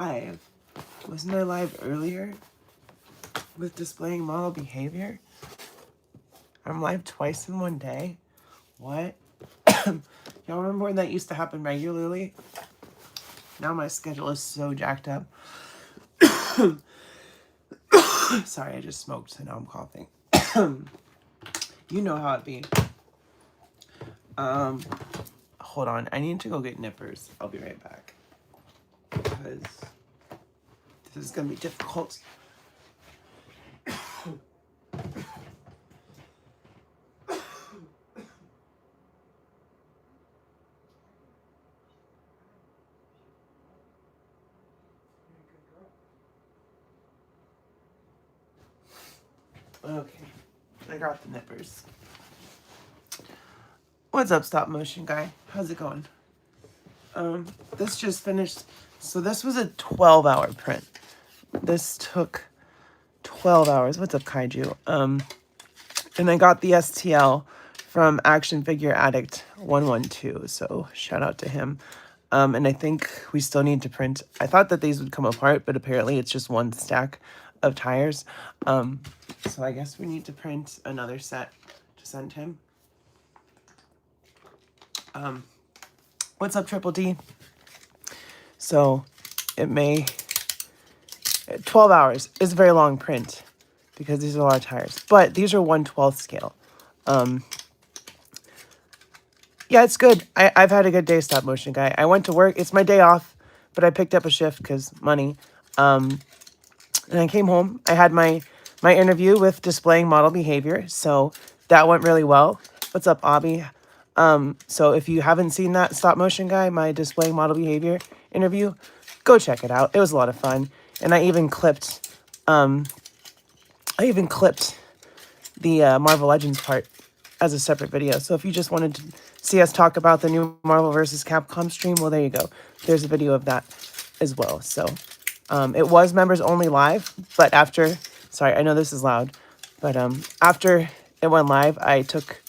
Live. Wasn't I live earlier with displaying model behavior? I'm live twice in one day. What? Y'all remember when that used to happen regularly? Now my schedule is so jacked up. Sorry, I just smoked, so now I'm coughing. You know how it be. Hold on. I need to go get nippers. I'll be right back. Because this is going to be difficult. Okay. I got the nippers. What's up, stop motion guy? How's it going? This just finished. So this was a 12-hour print. This took 12 hours. What's up, Kaiju? And I got the STL from Action Figure Addict 112. So shout out to him. And I think we still need to print. I thought that these would come apart, but apparently it's just one stack of tires. So I guess we need to print another set to send him. What's up, Triple D? So it may 12 hours is a very long print because these are a lot of tires, but these are 1/12 scale. Yeah, it's good. I've had a good day, stop motion guy. I went to work. It's my day off, but I picked up a shift because money. And I came home. I had my interview with displaying model behavior, so that went really well. What's up, Abby? So if you haven't seen that stop motion guy, my displaying model behavior interview, go check it out. It was a lot of fun. And I even clipped the Marvel Legends part as a separate video. So if you just wanted to see us talk about the new Marvel vs. Capcom stream, well, there you go. There's a video of that as well. So it was members only live, but after, sorry, I know this is loud, but after it went live, I took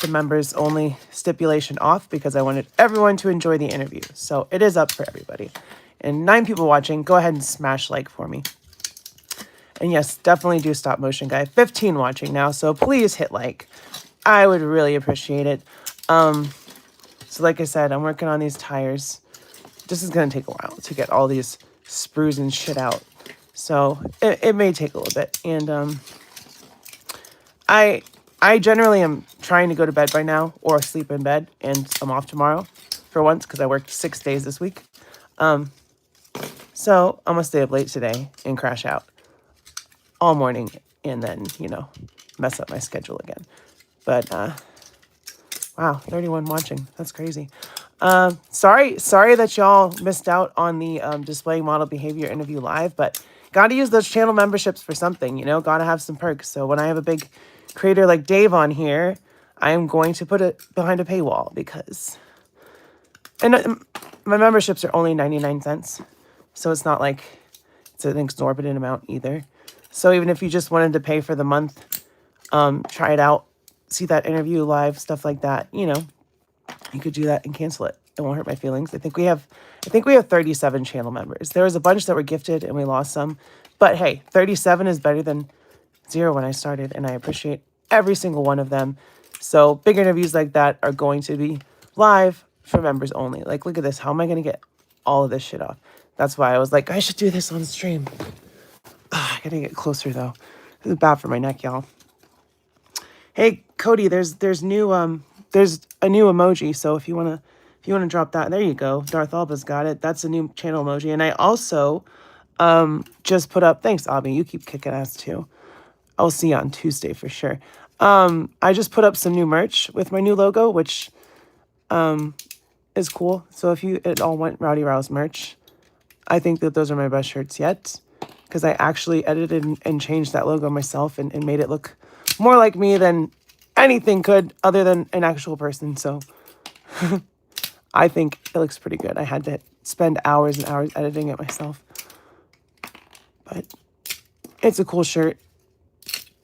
the members only stipulation off because I wanted everyone to enjoy the interview. So it is up for everybody. And 9 people watching, go ahead and smash like for me. And yes, definitely do stop motion guy. 15 watching now, so please hit like. I would really appreciate it. So like I said, I'm working on these tires. This is going to take a while to get all these sprues and shit out. So it may take a little bit. And I generally am trying to go to bed by now or sleep in bed, and I'm off tomorrow for once because I worked 6 days this week. So I'm going to stay up late today and crash out all morning and then, you know, mess up my schedule again. But, wow, 31 watching. That's crazy. Sorry that y'all missed out on the displaying model behavior interview live, but got to use those channel memberships for something, you know, got to have some perks. So when I have a big creator like Dave on here, I am going to put it behind a paywall because, and my memberships are only 99 cents. So it's not like it's an exorbitant amount either. So even if you just wanted to pay for the month, try it out, see that interview live, stuff like that, you know, you could do that and cancel it. It won't hurt my feelings. I think we have 37 channel members. There was a bunch that were gifted and we lost some, but hey, 37 is better than 0 when I started, and I appreciate every single one of them. So big interviews like that are going to be live for members only. Like, look at this. How am I going to get all of this shit off? That's why I was like, I should do this on stream. I gotta get closer though. This is bad for my neck, y'all. Hey, Cody, there's a new emoji. So if you wanna drop that, there you go. Darth Alba's got it. That's a new channel emoji. And I also just put up. Thanks, Abby. You keep kicking ass too. I'll see you on Tuesday for sure. I just put up some new merch with my new logo, which is cool. So if it all went Rowdy Rouse merch, I think that those are my best shirts yet. Because I actually edited and changed that logo myself and made it look more like me than anything could other than an actual person. So I think it looks pretty good. I had to spend hours and hours editing it myself. But it's a cool shirt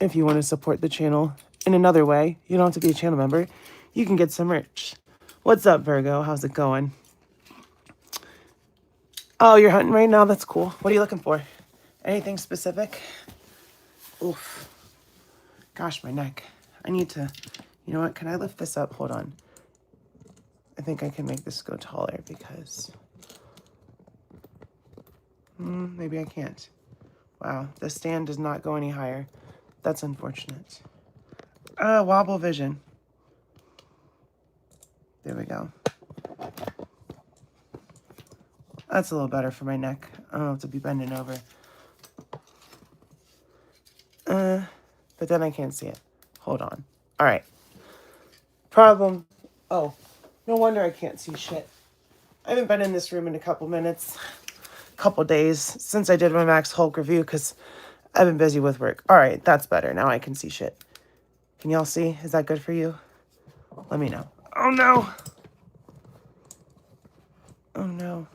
if you want to support the channel in another way. You don't have to be a channel member. You can get some merch. What's up, Virgo? How's it going? Oh, you're hunting right now? That's cool. What are you looking for? Anything specific? Oof. Gosh, my neck. I need to... You know what? Can I lift this up? Hold on. I think I can make this go taller because... maybe I can't. Wow, the stand does not go any higher. That's unfortunate. Wobble vision. There we go. That's a little better for my neck. I don't have to be bending over. But then I can't see it. Hold on. All right. Problem. Oh, no wonder I can't see shit. I haven't been in this room in a couple minutes, couple days since I did my Max Hulk review because I've been busy with work. All right, that's better. Now I can see shit. Can y'all see? Is that good for you? Let me know. Oh no. Oh no.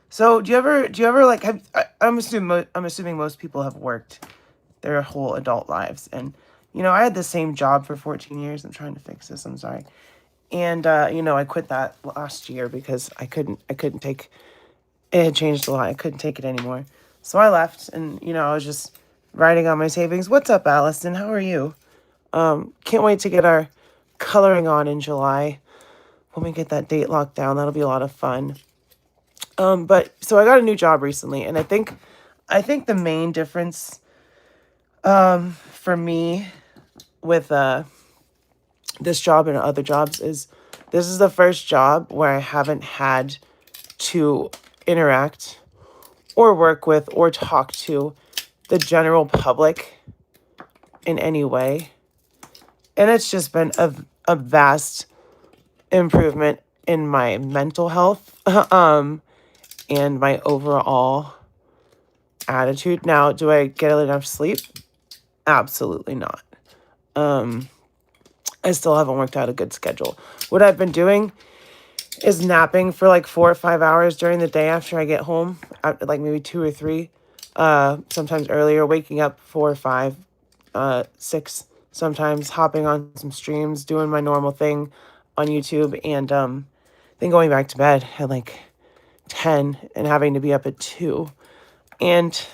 So do you ever like have? I'm assuming most people have worked their whole adult lives, and I had the same job for 14 years. I'm trying to fix this. I'm sorry. And I quit that last year because I couldn't take it. Had changed a lot. I couldn't take it anymore. So I left, and I was just writing on my savings. What's up, Allison? How are you? Can't wait to get our coloring on in July. When we get that date locked down, that'll be a lot of fun. But so I got a new job recently, and I think the main difference for me with this job and other jobs is this is the first job where I haven't had to interact or work with or talk to the general public in any way. And it's just been a vast improvement in my mental health and my overall attitude. Now, do I get enough sleep? Absolutely not. I still haven't worked out a good schedule. What I've been doing is napping for like 4 or 5 hours during the day after I get home, like maybe 2 or 3, sometimes earlier, waking up 4 or 5, 6, sometimes hopping on some streams, doing my normal thing on YouTube, and then going back to bed at like 10 and having to be up at 2. And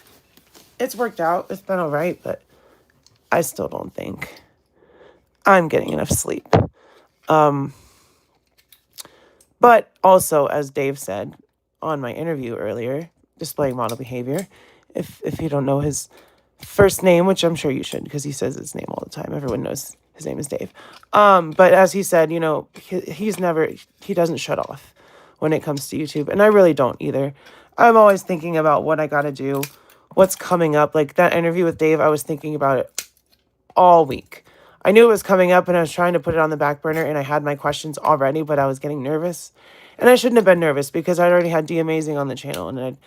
it's worked out. It's been all right, but I still don't think I'm getting enough sleep. But also, as Dave said on my interview earlier, displaying model behavior, if you don't know his first name, which I'm sure you should because he says his name all the time. Everyone knows his name is Dave. But as he said, he doesn't shut off when it comes to YouTube. And I really don't either. I'm always thinking about what I got to do, what's coming up. Like that interview with Dave, I was thinking about it all week. I knew it was coming up and I was trying to put it on the back burner and I had my questions already, but I was getting nervous. And I shouldn't have been nervous because I'd already had D Amazing on the channel and I'd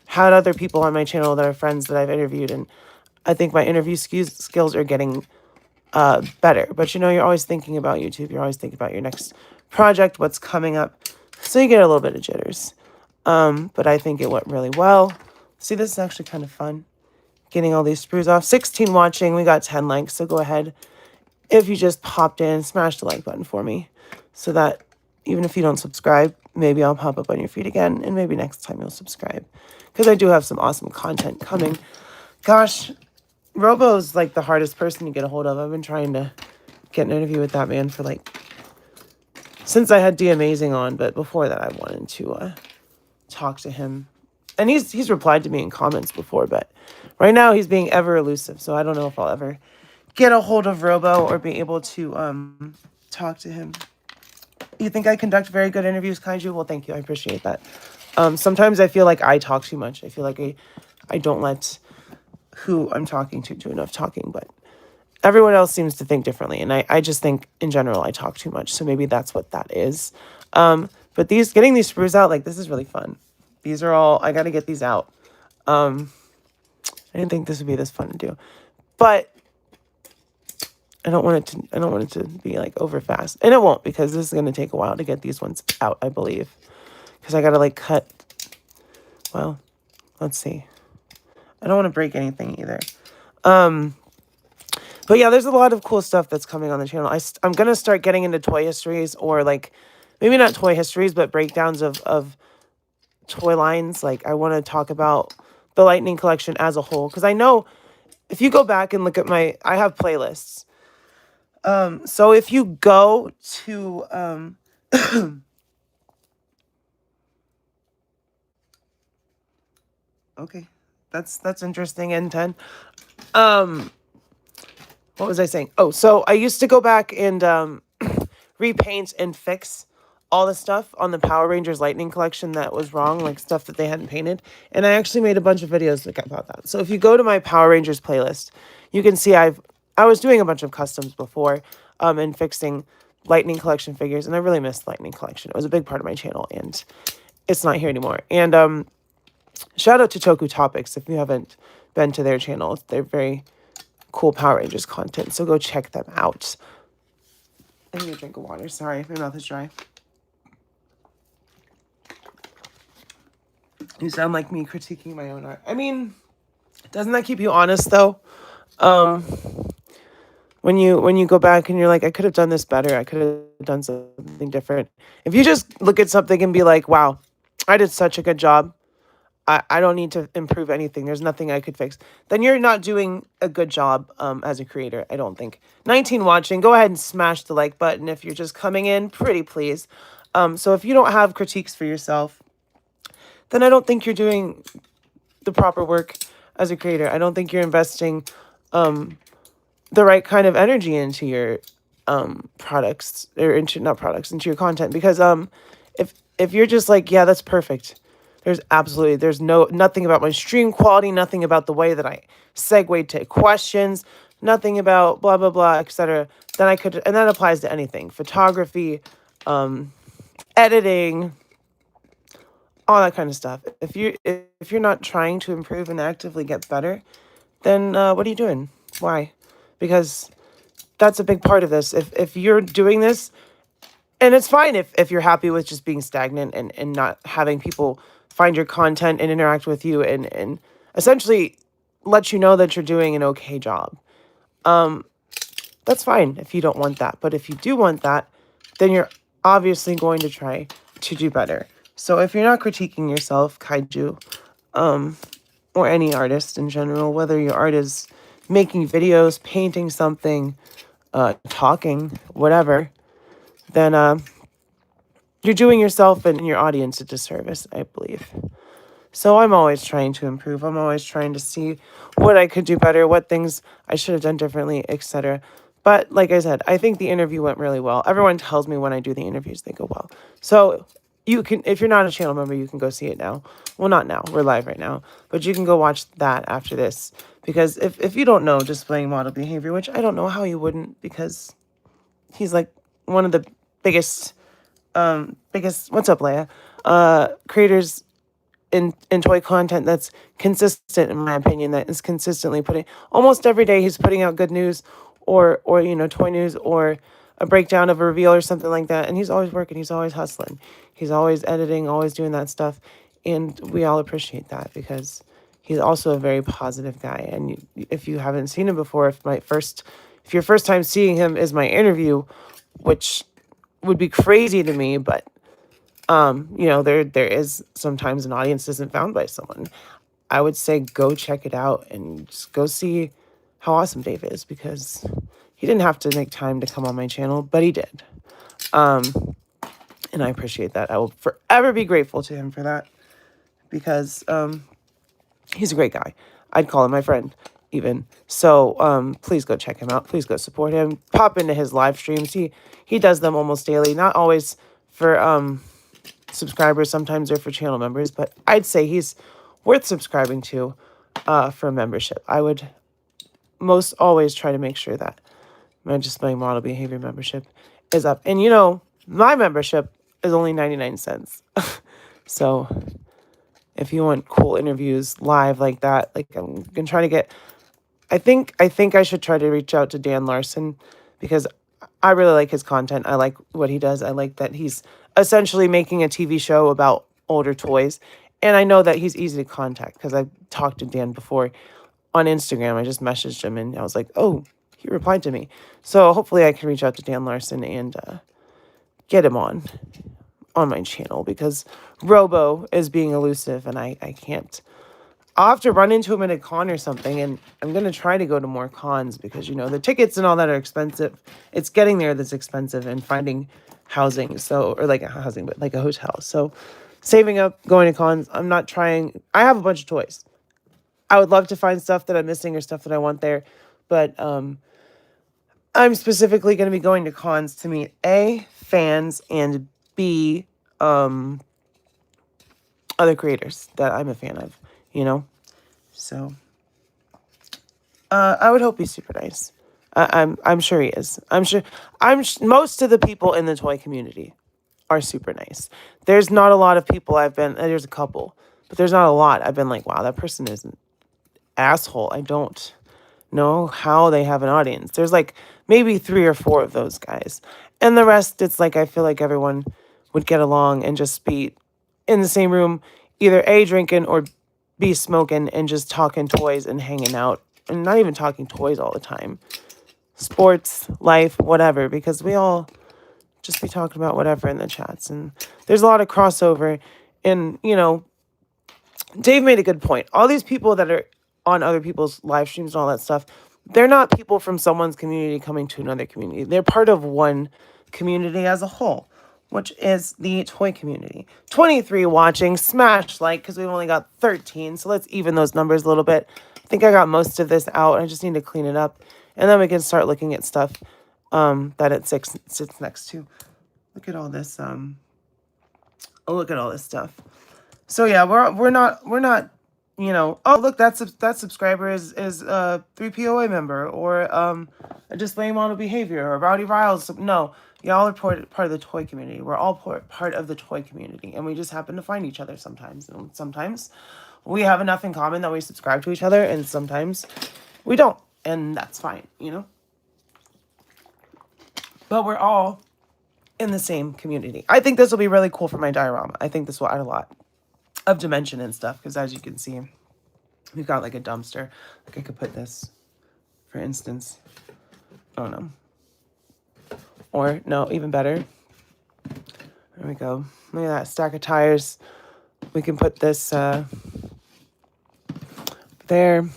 had other people on my channel that are friends that I've interviewed. And I think my interview skills are getting better. But you're always thinking about YouTube. You're always thinking about your next project, what's coming up. So you get a little bit of jitters. But I think it went really well. See, this is actually kind of fun. Getting all these sprues off. 16 watching. We got 10 likes. So go ahead. If you just popped in, smash the like button for me so that even if you don't subscribe, maybe I'll pop up on your feed again and maybe next time you'll subscribe because I do have some awesome content coming. Gosh, Robo's like the hardest person to get a hold of. I've been trying to get an interview with that man for since I had D Amazing on, but before that I wanted to talk to him. And he's replied to me in comments before, but right now he's being ever elusive, so I don't know if I'll ever get a hold of Robo or be able to talk to him. You think I conduct very good interviews, Kaiju? Well, thank you. I appreciate that. Sometimes I feel like I talk too much. I feel like I don't let who I'm talking to do enough talking, but everyone else seems to think differently. And I just think in general I talk too much. So maybe that's what that is. But getting these sprues out, this is really fun. These are all, I got to get these out. I didn't think this would be this fun to do. But I don't want it to be over fast. And it won't because this is going to take a while to get these ones out, I believe. Because I got to cut. Well, let's see. I don't want to break anything either. But yeah, there's a lot of cool stuff that's coming on the channel. I'm going to start getting into toy histories or maybe not toy histories, but breakdowns of toy lines. Like, I want to talk about the Lightning collection as a whole, because I know if you go back and look at I have playlists. So if you go to okay, that's interesting. N10. What was I saying? Oh, so I used to go back and repaint and fix all the stuff on the Power Rangers Lightning collection that was wrong, like stuff that they hadn't painted. And I actually made a bunch of videos about that. So if you go to my Power Rangers playlist, you can see I was doing a bunch of customs before and fixing Lightning collection figures, and I really missed Lightning collection. It was a big part of my channel, and it's not here anymore. And shout out to Toku Topics if you haven't been to their channel. They're very cool Power Rangers content, so go check them out. I need a drink of water. Sorry, my mouth is dry. You sound like me critiquing my own art. I mean, doesn't that keep you honest though? When you go back and you're like, I could have done this better. I could have done something different. If you just look at something and be like, wow, I did such a good job. I don't need to improve anything. There's nothing I could fix. Then you're not doing a good job as a creator, I don't think. 19 watching, go ahead and smash the like button if you're just coming in, pretty please. So if you don't have critiques for yourself, then I don't think you're doing the proper work as a creator. I don't think you're investing the right kind of energy into your products, or into into your content, because if you're just like, yeah, that's perfect. There's nothing about my stream quality, nothing about the way that I segue to questions, nothing about blah blah blah, etc. Then and that applies to anything: photography, editing, all that kind of stuff. If you're not trying to improve and actively get better, then what are you doing? Why? Because that's a big part of this. If you're doing this, and it's fine if you're happy with just being stagnant and not having people find your content and interact with you and essentially let you know that you're doing an okay job. That's fine if you don't want that. But if you do want that, then you're obviously going to try to do better. So if you're not critiquing yourself, kaiju, or any artist in general, whether your art is making videos, painting something, talking, whatever, then you're doing yourself and your audience a disservice, I believe. So I'm always trying to improve. I'm always trying to see what I could do better, what things I should have done differently, etc. But like I said, I think the interview went really well. Everyone tells me when I do the interviews, they go well. So you can, if you're not a channel member, you can go see it now. Well, not now. We're live right now. But you can go watch that after this. Because if you don't know displaying model behavior, which I don't know how you wouldn't, because he's like one of the biggest, what's up, Leia? Creators in toy content that's consistent, in my opinion, that is consistently putting, almost every day he's putting out good news or toy news or a breakdown of a reveal or something like that. And he's always working. He's always hustling. He's always editing, always doing that stuff. And we all appreciate that because he's also a very positive guy. And if you haven't seen him before, if your first time seeing him is my interview, which would be crazy to me, but there is sometimes an audience isn't found by someone. I would say go check it out and just go see how awesome Dave is, because he didn't have to make time to come on my channel, but he did. And I appreciate that. I will forever be grateful to him for that, because he's a great guy. I'd call him my friend even. So please go check him out. Please go support him. Pop into his live streams. He does them almost daily. Not always for subscribers, sometimes they're for channel members, but I'd say he's worth subscribing to for a membership. I would most always try to make sure that my displaying model behavior membership is up. And my membership is only 99 cents. So if you want cool interviews live like that, like I'm gonna try to get, I think I should try to reach out to Dan Larson, because I really like his content. I like what he does. I like that he's essentially making a TV show about older toys. And I know that he's easy to contact because I've talked to Dan before on Instagram. I just messaged him and I was like, oh, he replied to me. So hopefully I can reach out to Dan Larson and get him on. on my channel because Robo is being elusive and I can't. I'll have to run into him at a con or something, and I'm going to try to go to more cons because, the tickets and all that are expensive. It's getting there that's expensive, and finding housing, or like a housing, but like a hotel. So saving up, going to cons, I'm not trying. I have a bunch of toys. I would love to find stuff that I'm missing or stuff that I want there, but I'm specifically going to be going to cons to meet A, fans, and B, other creators that I'm a fan of, So, I would hope he's super nice. I'm sure he is. Most of the people in the toy community are super nice. There's not a lot of people there's a couple, but there's not a lot. I've been like, wow, that person is an asshole. I don't know how they have an audience. There's like maybe 3 or 4 of those guys. And the rest, it's like, I feel like everyone would get along and just be in the same room, either A, drinking, or B, smoking and just talking toys and hanging out. And not even talking toys all the time. Sports, life, whatever, because we all just be talking about whatever in the chats. And there's a lot of crossover. And, Dave made a good point. All these people that are on other people's live streams and all that stuff, they're not people from someone's community coming to another community. They're part of one community as a whole, which is the toy community. 23 watching, smash like, because we've only got 13. So let's even those numbers a little bit. I think I got most of this out. I just need to clean it up. And then we can start looking at stuff that it sits next to. Look at all this. Look at all this stuff. So yeah, we're not, oh look, that subscriber is 3POA member, or a display model behavior, or Rowdy Riles. No, y'all are part of the toy community. We're all part of the toy community, and we just happen to find each other sometimes. And sometimes we have enough in common that we subscribe to each other, and sometimes we don't, and that's fine, But we're all in the same community. I think this will be really cool for my diorama. I think this will add a lot of dimension and stuff, because as you can see, we've got like a dumpster. Like I could put this, for instance. Oh no. Or no, even better. There we go. Look at that stack of tires. We can put this there.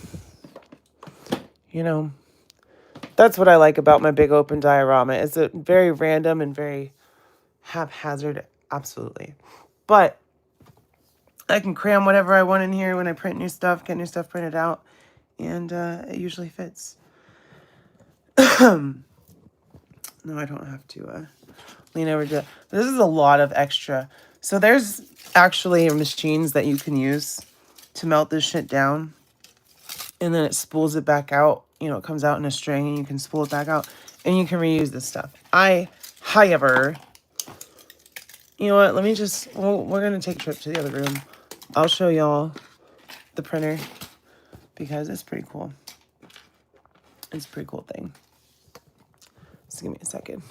That's what I like about my big open diorama. It's a very random and very haphazard, absolutely. But I can cram whatever I want in here when I print new stuff, get new stuff printed out, and it usually fits. No, I don't have to lean over to it. This is a lot of extra. So there's actually machines that you can use to melt this shit down, and then it spools it back out. It comes out in a string, and you can spool it back out, and you can reuse this stuff. However, you know what? Let me just, we're going to take a trip to the other room. I'll show y'all the printer because it's pretty cool. It's a pretty cool thing. Just give me a second.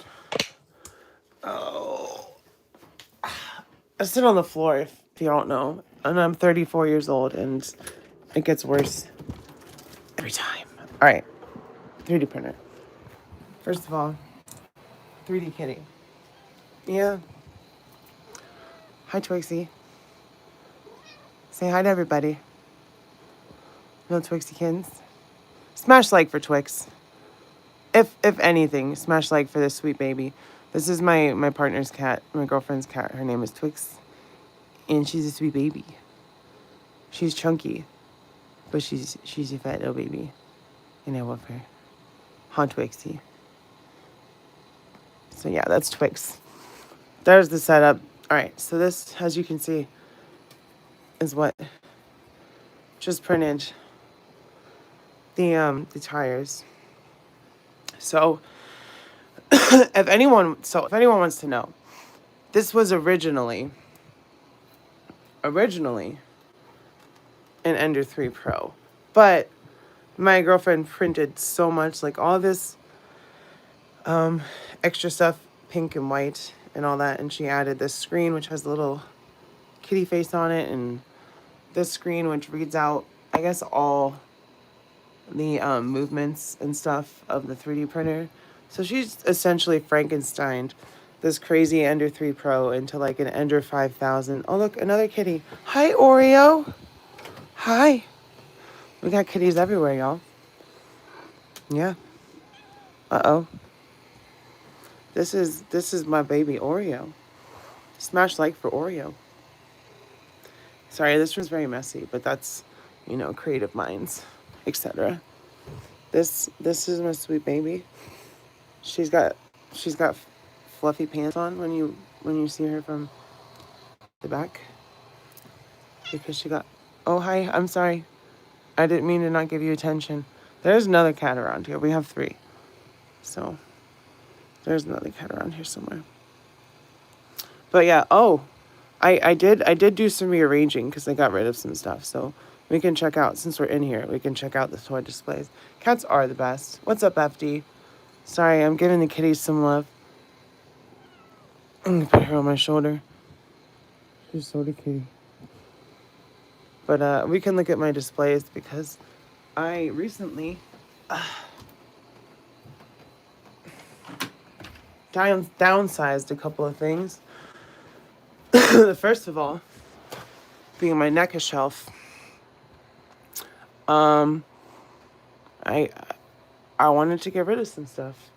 Oh. I sit on the floor, if you don't know. And I'm 34 years old, and it gets worse every time. All right. 3D printer. First of all, 3D kitty. Yeah. Hi, Twixie. Say hi to everybody. No Twixykins. Smash like for Twix. If anything, smash like for this sweet baby. This is my partner's cat, my girlfriend's cat. Her name is Twix. And she's a sweet baby. She's chunky. But she's a fat little baby. And I love her. Huh, Twixie. So yeah, that's Twix. There's the setup. Alright, so this, as you can see, is what just printed the tires. So if anyone wants to know, this was originally an Ender 3 Pro, but my girlfriend printed so much, like all this extra stuff, pink and white and all that, and she added this screen which has a little kitty face on it, and this screen which reads out, I guess, all the movements and stuff of the 3D printer. So she's essentially Frankensteined this crazy Ender 3 Pro into like an Ender 5000. Oh, look, another kitty. Hi, Oreo. Hi. We got kitties everywhere, y'all. Yeah. Uh-oh. This is my baby Oreo. Smash like for Oreo. Sorry, this one's very messy, but that's, you know, creative minds, etc. This is my sweet baby. She's got fluffy pants on when you see her from the back. Because she got... Oh, hi. I'm sorry. I didn't mean to not give you attention. There's another cat around here. We have 3. So, there's another cat around here somewhere. But yeah, oh, I did do some rearranging because I got rid of some stuff. So, we can check out, since we're in here, we can check out the toy displays. Cats are the best. What's up, FD? Sorry, I'm giving the kitties some love. I'm gonna put her on my shoulder. She's so the kitty. But we can look at my displays because I recently downsized a couple of things. The first of all, being my NECA shelf. I wanted to get rid of some stuff.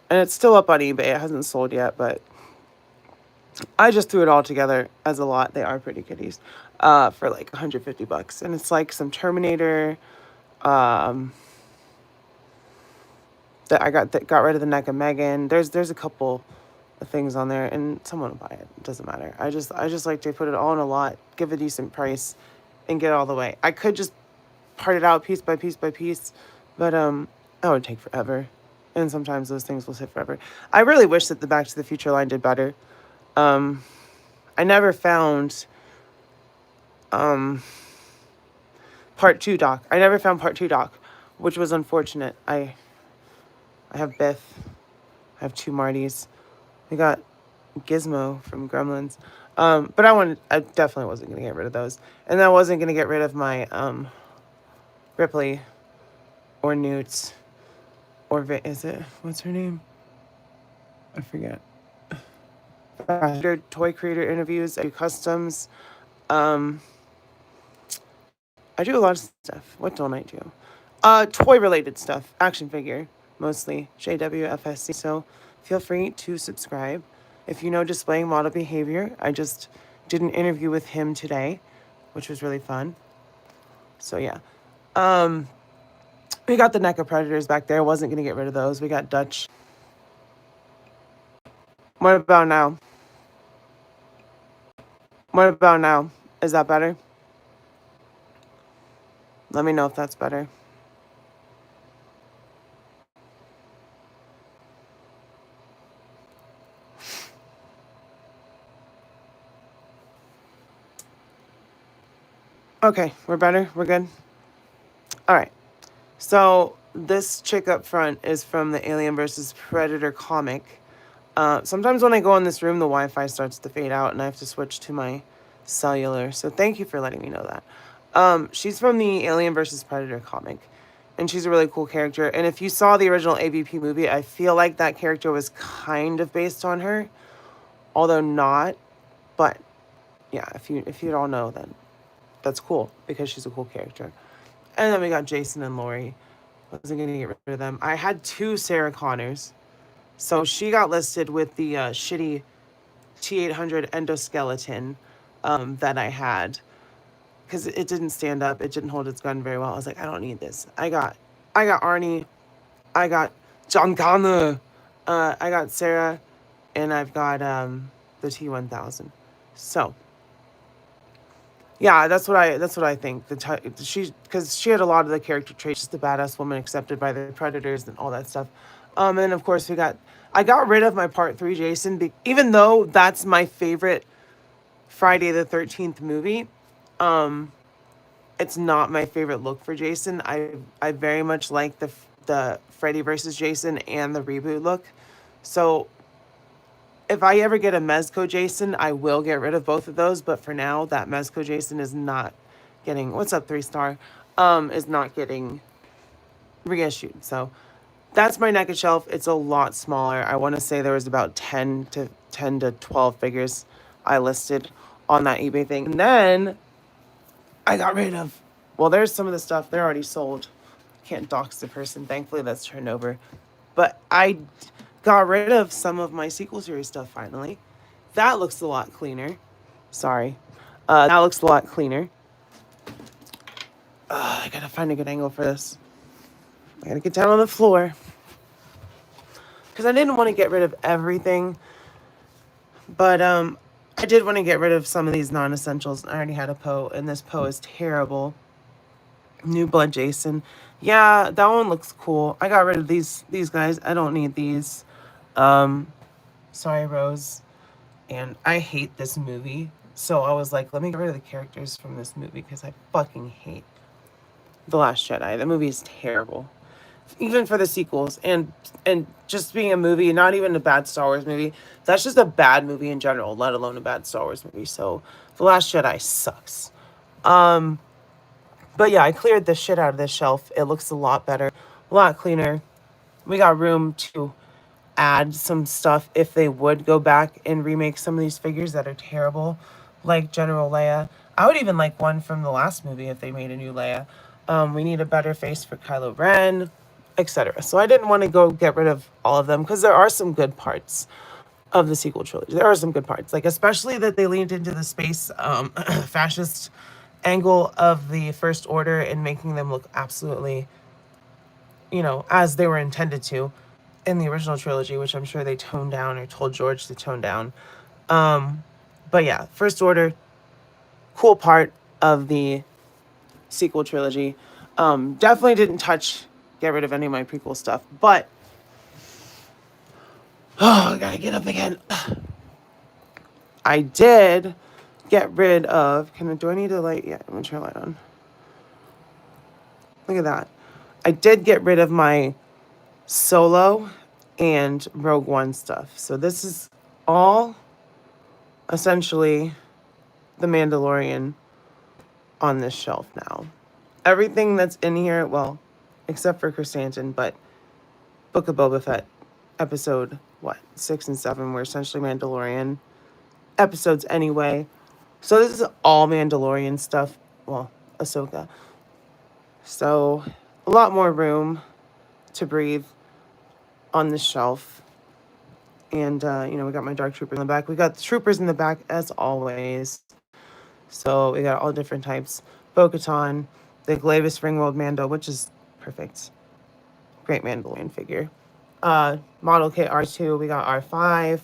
And it's still up on eBay. It hasn't sold yet, but I just threw it all together as a lot. They are pretty kitties. For like $150. And it's like some Terminator, that I got rid of the NECA Megan. There's a couple of things on there, and someone will buy it. It doesn't matter. I just like to put it all in a lot, give a decent price, and get it all the way. I could just part it out piece by piece by piece, but that would take forever. And sometimes those things will sit forever. I really wish that the Back to the Future line did better. I never found part 2 doc. I never found part 2 doc, which was unfortunate. I have Biff. I have 2 Martys. We got Gizmo from Gremlins. But I definitely wasn't going to get rid of those. And I wasn't going to get rid of my Ripley or Newt or what's her name? I forget. Toy creator interviews. I do customs. I do a lot of stuff. What don't I do? Toy related stuff. Action figure, mostly. JWFSC. So feel free to subscribe. If you know Displaying Model Behavior, I just did an interview with him today, which was really fun. So yeah. We got the NECA Predators back there. Wasn't gonna get rid of those. We got Dutch. What about now? What about now? Is that better? Let me know if that's better. Okay, we're better? We're good? All right. So this chick up front is from the Alien vs. Predator comic. Sometimes when I go in this room, the Wi-Fi starts to fade out and I have to switch to my cellular. So thank you for letting me know that. She's from the Alien vs. Predator comic. And she's a really cool character. And if you saw the original AVP movie, I feel like that character was kind of based on her. Although not. But yeah, if you don't know, then that's cool. Because she's a cool character. And then we got Jason and Lori. Wasn't going to get rid of them. I had 2 Sarah Connors. So she got listed with the shitty T800 endoskeleton that I had. Because it didn't stand up. It didn't hold its gun very well. I was like, I don't need this. I got Arnie. I got John Connor. I got Sarah. And I've got the T1000. So yeah, that's what I think. Because she had a lot of the character traits, just a badass woman accepted by the Predators and all that stuff. And of course I got rid of my Part 3 Jason, even though that's my favorite Friday the 13th movie. It's not my favorite look for Jason. I very much like the Freddy versus Jason and the reboot look. So if I ever get a Mezco Jason, I will get rid of both of those. But for now, that Mezco Jason is not getting... What's up, 3-star? Is not getting reissued. So That's my naked shelf. It's a lot smaller. I want to say there was about 10 to 12 figures I listed on that eBay thing. And then I got rid of, well, there's some of the stuff. They're already sold. Can't dox the person. Thankfully, that's turned over. But I got rid of some of my sequel series stuff finally. That looks a lot cleaner. Sorry. That looks a lot cleaner. I gotta find a good angle for this. I gotta get down on the floor. Because I didn't want to get rid of everything. But I did want to get rid of some of these non-essentials. I already had a Poe, and this Poe is terrible. New Blood Jason. Yeah, that one looks cool. I got rid of these guys. I don't need these. Sorry, Rose. And I hate this movie. So I was like, let me get rid of the characters from this movie because I fucking hate The Last Jedi. The movie is terrible. Even for the sequels and just being a movie, not even a bad Star Wars movie. That's just a bad movie in general, let alone a bad Star Wars movie. So The Last Jedi sucks. But yeah, I cleared the shit out of this shelf. It looks a lot better, a lot cleaner. We got room to add some stuff if they would go back and remake some of these figures that are terrible, like General Leia. I would even like one from the last movie if they made a new Leia. We need a better face for Kylo Ren, etc. So I didn't want to go get rid of all of them because there are some good parts of the sequel trilogy. There are some good parts, like especially that they leaned into the space fascist angle of the First Order and making them look absolutely, as they were intended to in the original trilogy, which I'm sure they toned down or told George to tone down. But yeah, First Order, cool part of the sequel trilogy. Definitely didn't get rid of any of my prequel stuff, but I gotta get up again. I did get rid of, do I need a light? Yeah, I'm gonna turn a light on. Look at that. I did get rid of my Solo and Rogue One stuff. So this is all essentially the Mandalorian on this shelf now. Everything that's in here, well, except for Chrysanthemum, but Book of Boba Fett, episode, 6 and 7 were essentially Mandalorian episodes anyway. So this is all Mandalorian stuff. Well, Ahsoka. So a lot more room to breathe on this shelf. And, we got my Dark Trooper in the back. We got the Troopers in the back, as always. So we got all different types. Bo-Katan, the Glavis Ringworld Mando, which is perfect. Great Mandalorian figure. Model kit R2, we got R5.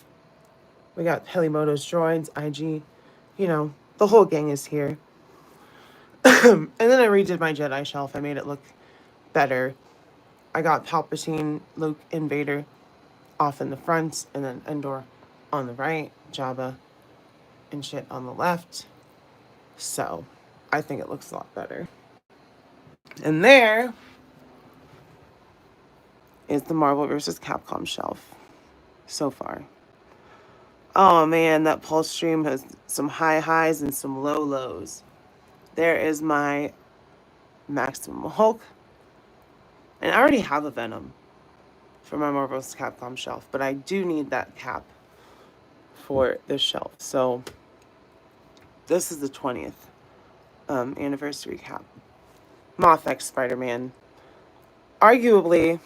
We got Helimoto's droids, IG. The whole gang is here. And then I redid my Jedi shelf. I made it look better. I got Palpatine, Luke, and Vader off in the front, and then Endor on the right, Jabba and shit on the left. So I think it looks a lot better. And there is the Marvel vs. Capcom shelf so far. Oh man, that pulse stream has some high highs and some low lows. There is my Maximum Hulk. And I already have a Venom for my Marvel vs. Capcom shelf, but I do need that cap for this shelf. So this is the 20th anniversary cap. Moff X Spider-Man. Arguably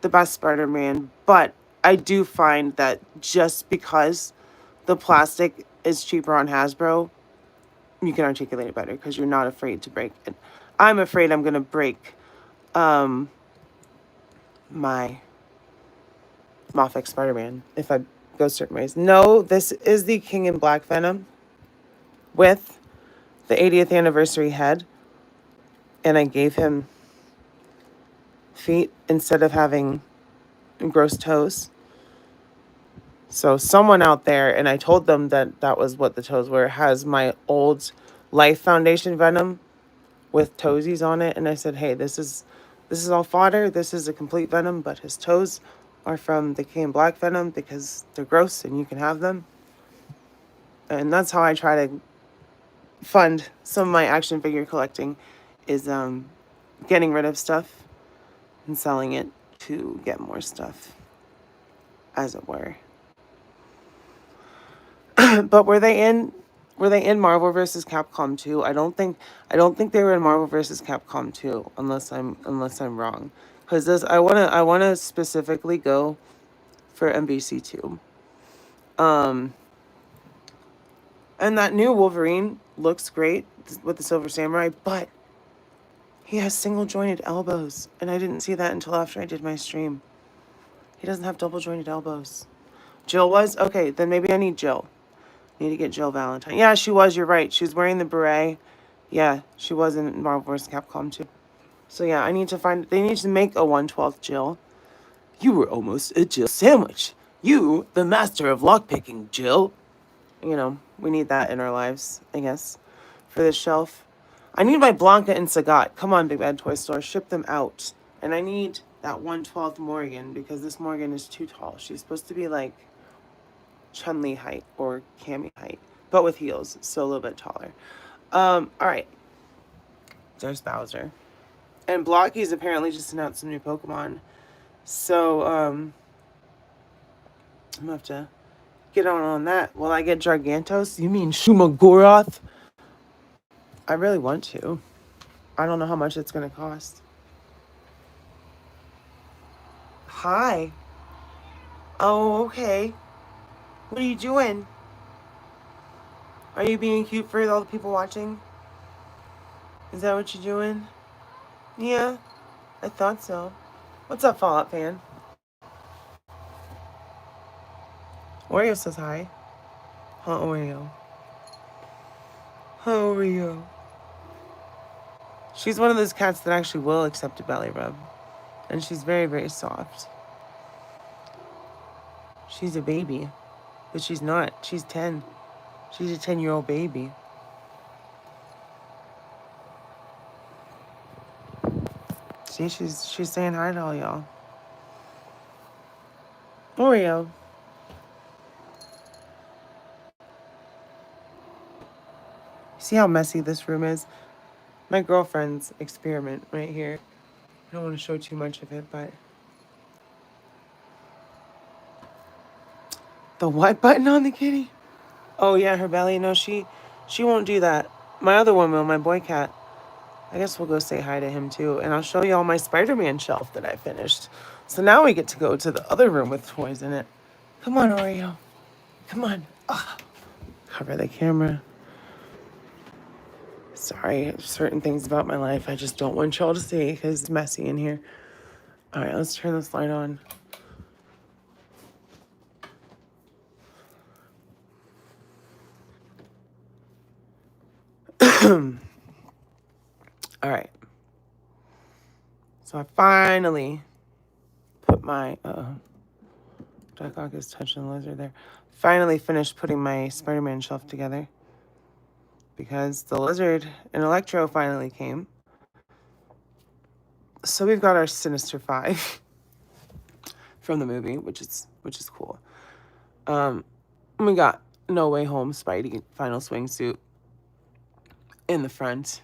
the best Spider-Man, but I do find that just because the plastic is cheaper on Hasbro, you can articulate it better because you're not afraid to break it. I'm afraid I'm going to break my Moff X Spider-Man if I go certain ways. No, this is the King in Black Venom with the 80th anniversary head, and I gave him feet instead of having gross toes. So someone out there, and I told them that that was what the toes were, has my old Life Foundation Venom with toesies on it, and I said, hey, this is all fodder. This is a complete Venom, but his toes are from the King in Black Venom because they're gross and you can have them. And that's how I try to fund some of my action figure collecting, is getting rid of stuff and selling it to get more stuff, as it were. But were they in Marvel versus Capcom 2? I don't think they were in Marvel versus Capcom 2 unless I'm wrong. Cuz this I want to specifically go for MVC 2. Um and that new Wolverine looks great with the Silver Samurai, but he has single jointed elbows, and I didn't see that until after I did my stream. He doesn't have double jointed elbows. Jill was? Okay, then maybe I need Jill. Need to get Jill Valentine. Yeah, she was. You're right. She was wearing the beret. Yeah, she was in Marvel vs. Capcom too. So yeah, I need to find. They need to make a 1/12 Jill. You were almost a Jill sandwich. You, the master of lockpicking, Jill. We need that in our lives, I guess, for this shelf. I need my Blanca and Sagat. Come on, Big Bad Toy Store, ship them out. And I need that 1/12 Morgan because this Morgan is too tall. She's supposed to be like Chun-Li height or Cammy height, but with heels, so a little bit taller. All right. There's Bowser. And Blocky's apparently just announced some new Pokemon. So, I'm gonna have to get on that. Will I get Gigantos? You mean Shumagoroth? I really want to. I don't know how much it's gonna cost. Hi. Oh, okay. What are you doing? Are you being cute for all the people watching? Is that what you're doing? Yeah, I thought so. What's up, Fallout fan? Oreo says hi. Huh, Oreo? Huh, Oreo? She's one of those cats that actually will accept a belly rub. And she's very, very soft. She's a baby. But she's not. She's 10. She's a 10-year-old baby. See, she's saying hi to all y'all. Oreo. See how messy this room is? My girlfriend's experiment right here. I don't want to show too much of it, but... The what button on the kitty? Oh, yeah, her belly. No, she won't do that. My other one will, my boy cat. I guess we'll go say hi to him, too. And I'll show you all my Spider-Man shelf that I finished. So now we get to go to the other room with toys in it. Come on, Oreo. Come on. Ugh. Cover the camera. Sorry, certain things about my life I just don't want y'all to see because it's messy in here. All right, let's turn this light on. All right. So I finally put my... Dark Hawk is touching the lizard there. Finally finished putting my Spider-Man shelf together. Because the lizard and Electro finally came. So we've got our Sinister 5 from the movie, which is cool. We got No Way Home Spidey final swingsuit in the front.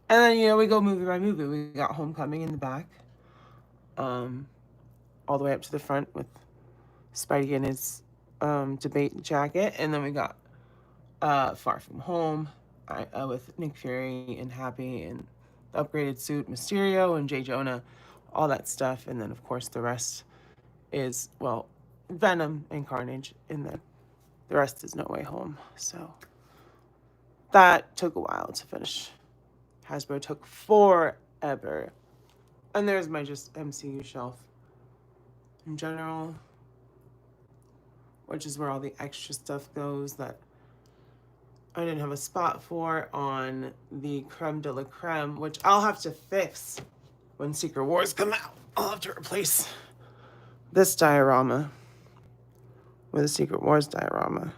And then, we go movie by movie. We got Homecoming in the back. All the way up to the front with Spidey in his debate jacket. And then we got Far From Home with Nick Fury and Happy and the upgraded suit, Mysterio and J. Jonah, all that stuff. And then, of course, the rest is, well, Venom and Carnage. And then the rest is No Way Home. So that took a while to finish. Hasbro took forever. And there's my just MCU shelf in general, which is where all the extra stuff goes that I didn't have a spot for on the creme de la creme, which I'll have to fix when Secret Wars come out. I'll have to replace this diorama with a Secret Wars diorama.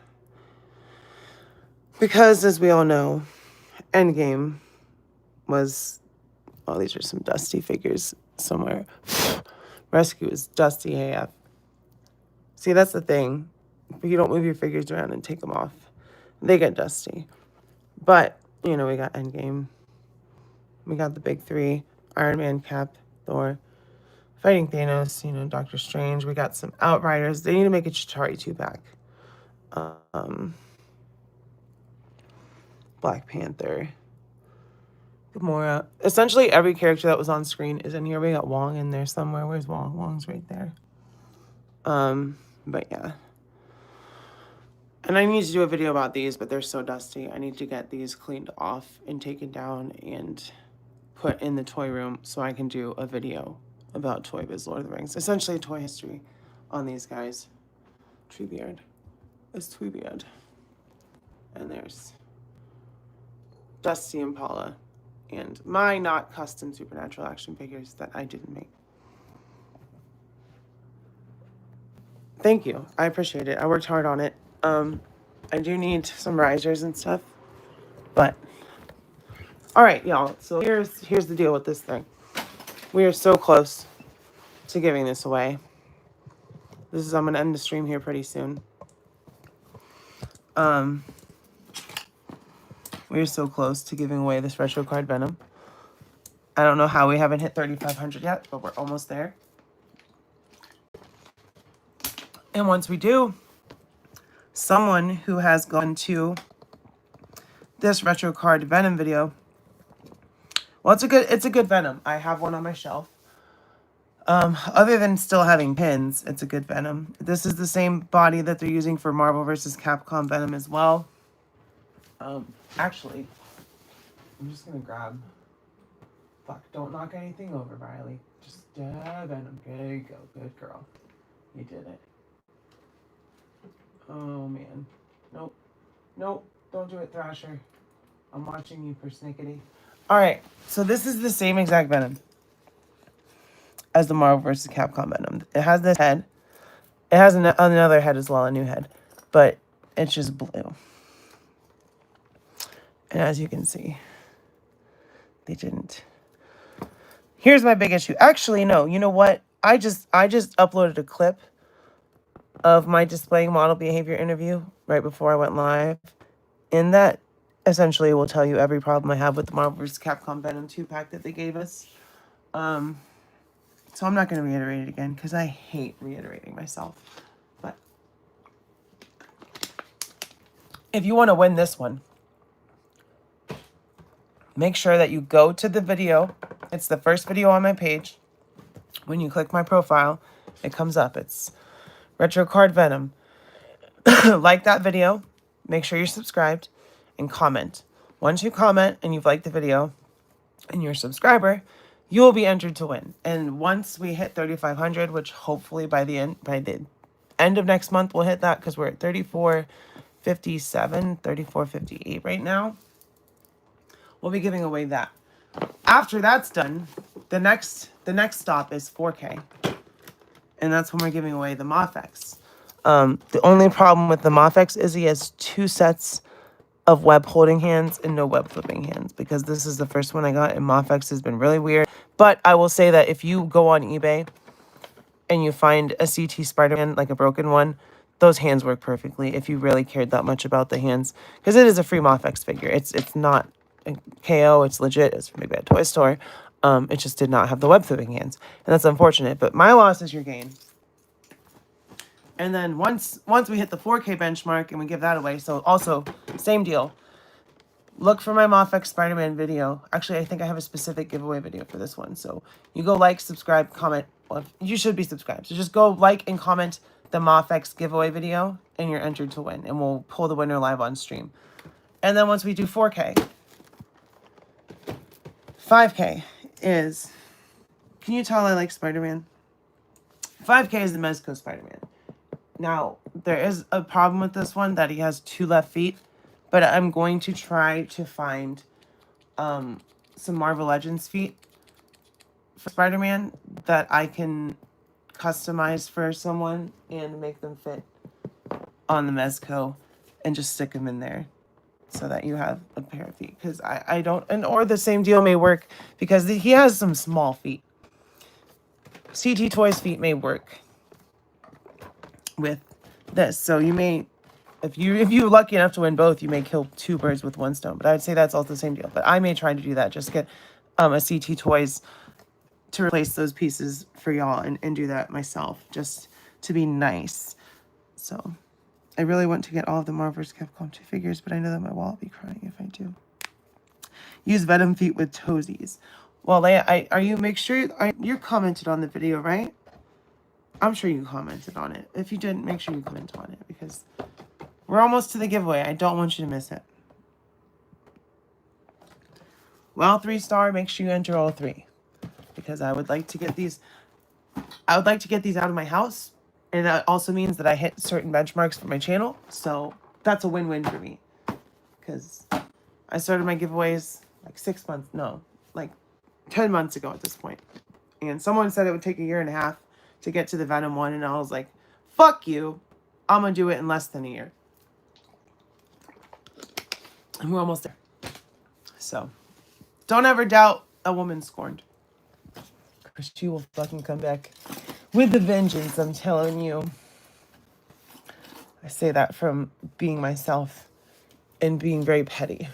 Because, as we all know, Endgame was... Oh, these are some dusty figures somewhere. Rescue is dusty AF. See, that's the thing. If you don't move your figures around and take them off, they get dusty. But, we got Endgame. We got the big three. Iron Man, Cap, Thor. Fighting Thanos, you know, Doctor Strange. We got some Outriders. They need to make a Chitauri 2-pack. Black Panther. Gamora. Essentially, every character that was on screen is in here. We got Wong in there somewhere. Where's Wong? Wong's right there. But yeah. And I need to do a video about these, but they're so dusty. I need to get these cleaned off and taken down and put in the toy room so I can do a video about Toy Biz Lord of the Rings. Essentially, toy history on these guys. Treebeard is Treebeard. And there's Dusty Impala and my not custom Supernatural action figures that I didn't make. Thank you. I appreciate it. I worked hard on it. I do need some risers and stuff, but all right, y'all. So here's the deal with this thing. We are so close to giving this away. I'm gonna end the stream here pretty soon. We're so close to giving away this retro card Venom. I don't know how we haven't hit 3,500 yet, but we're almost there. And once we do, someone who has gone to this retro card Venom video, well, it's a good Venom. I have one on my shelf. Other than still having pins, it's a good Venom. This is the same body that they're using for Marvel vs. Capcom Venom as well. Actually, I'm just gonna grab. Fuck! Don't knock anything over, Riley. Just Venom. There you go. Good girl. You did it. Oh man. Nope. Nope. Don't do it, Thrasher. I'm watching you, persnickety. All right. So this is the same exact Venom as the Marvel vs. Capcom Venom. It has this head. It has another head as well, a new head, but it's just blue. And as you can see, they didn't. Here's my big issue. Actually, no. You know what? I just uploaded a clip of my displaying model behavior interview right before I went live. And that essentially will tell you every problem I have with the Marvel vs. Capcom Venom 2-pack that they gave us. So I'm not going to reiterate it again because I hate reiterating myself. But if you want to win this one, make sure that you go to the video. It's the first video on my page. When you click my profile, it comes up. It's Retro Card Venom. Like that video. Make sure you're subscribed and comment. Once you comment and you've liked the video and you're a subscriber, you will be entered to win. And once we hit 3,500, which hopefully by the end of next month we'll hit that because we're at 3,457, 3,458 right now. We'll be giving away that. After that's done, the next stop is 4K. And that's when we're giving away the Mofex. The only problem with the Mofex is he has 2 sets of web holding hands and no web flipping hands, because this is the first one I got and Mofex has been really weird. But I will say that if you go on eBay and you find a CT Spider-Man, like a broken one, those hands work perfectly if you really cared that much about the hands, because it is a free Mofex figure. It's not a KO, it's legit. It's from maybe a toy store. It just did not have the web flipping hands, and that's unfortunate. But my loss is your gain. And then once we hit the 4K benchmark and we give that away, so also same deal. Look for my Mofex Spider-Man video. Actually, I think I have a specific giveaway video for this one. So you go like, subscribe, comment. Well, you should be subscribed. So just go like and comment the Mofex giveaway video, and you're entered to win. And we'll pull the winner live on stream. And then once we do 4K, 5K is... Can you tell I like Spider-Man? 5K is the Mezco Spider-Man. Now, there is a problem with this one, that he has 2 left feet. But I'm going to try to find some Marvel Legends feet for Spider-Man that I can customize for someone and make them fit on the Mezco and just stick them in there so that you have a pair of feet. Because I don't... or the same deal may work because he has some small feet. CT Toys feet may work with this. So you may... If you're lucky enough to win both, you may kill 2 birds with 1 stone. But I would say that's also the same deal. But I may try to do that. Just get a CT Toys to replace those pieces for y'all and do that myself, just to be nice. So I really want to get all of the Marvel vs. Capcom 2 figures, but I know that my wallet will be crying if I do. Use Venom feet with toesies. Well, Leia, are you, make sure you commented on the video, right? I'm sure you commented on it. If you didn't, make sure you comment on it, because we're almost to the giveaway. I don't want you to miss it. Well, 3-star, make sure you enter all 3, because I would like to get these. I would like to get these out of my house, and that also means that I hit certain benchmarks for my channel. So that's a win-win for me, because I started my giveaways like 6 months, no, like 10 months ago at this point. And someone said it would take a year and a half to get to the Venom one, and I was like, fuck you, I'm gonna do it in less than a year. And we're almost there. So don't ever doubt a woman scorned, because she will fucking come back with a vengeance, I'm telling you. I say that from being myself and being very petty.